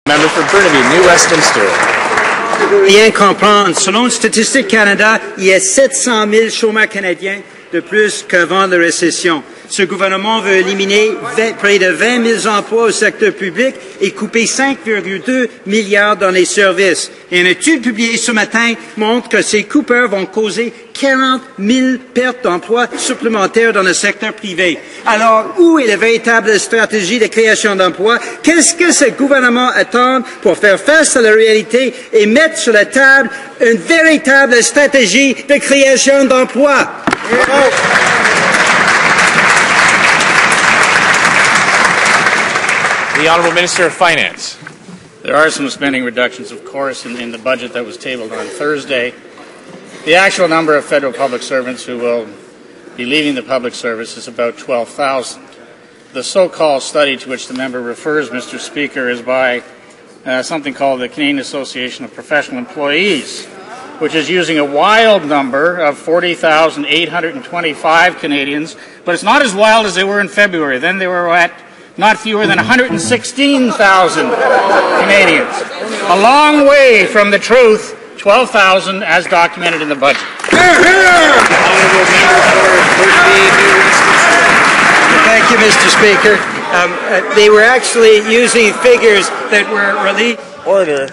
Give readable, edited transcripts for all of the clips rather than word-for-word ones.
Member for Burnaby, New Westminster. Rien comprendre. Selon Statistique Canada, il y a 700 000 chômeurs canadiens de plus qu'avant la récession. Ce gouvernement veut éliminer près de 20 000 emplois au secteur public et couper 5,2 milliards dans les services. Et une étude publiée ce matin montre que ces coupeurs vont causer 40 000 pertes d'emplois supplémentaires dans le secteur privé. Alors, où est la véritable stratégie de création d'emplois? Qu'est-ce que ce gouvernement attend pour faire face à la réalité et mettre sur la table une véritable stratégie de création d'emplois? The Honourable Minister of Finance. There are some spending reductions, of course, in the budget that was tabled on Thursday. The actual number of federal public servants who will be leaving the public service is about 12,000. The so-called study to which the member refers, Mr. Speaker, is by something called the Canadian Association of Professional Employees, which is using a wild number of 40,825 Canadians, but it's not as wild as they were in February. Then they were at not fewer than 116,000 Canadians. A long way from the truth, 12,000 as documented in the budget. Thank you, Mr. Speaker. They were actually using figures that were released. Order.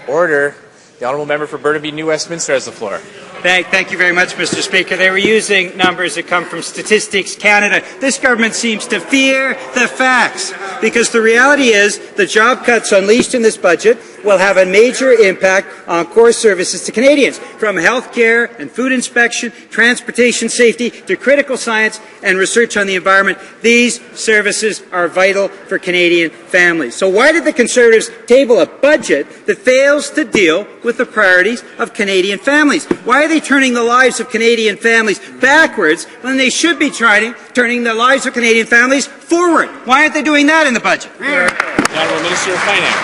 Order. The Honourable Member for Burnaby, New Westminster has the floor. Thank you very much, Mr. Speaker. They were using numbers that come from Statistics Canada. This government seems to fear the facts because the reality is the job cuts unleashed in this budget will have a major impact on core services to Canadians, from health care and food inspection, transportation safety, to critical science and research on the environment. These services are vital for Canadian families. So why did the Conservatives table a budget that fails to deal with the priorities of Canadian families? Why are they turning the lives of Canadian families backwards when they should be turning the lives of Canadian families forward? Why aren't they doing that in the budget? The Honourable Minister of Finance.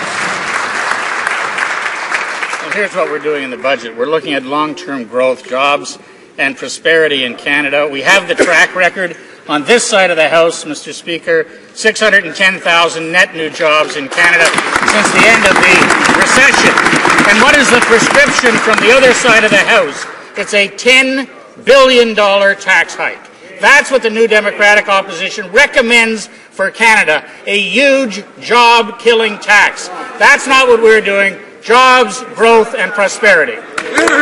Well, here's what we're doing in the budget. We're looking at long-term growth, jobs, and prosperity in Canada. We have the track record on this side of the House, Mr. Speaker, 610,000 net new jobs in Canada since the end of the recession. And what is the prescription from the other side of the House? It's a $10 billion tax hike. That's what the New Democratic opposition recommends for Canada, a huge job-killing tax. That's not what we're doing. Jobs, growth, and prosperity.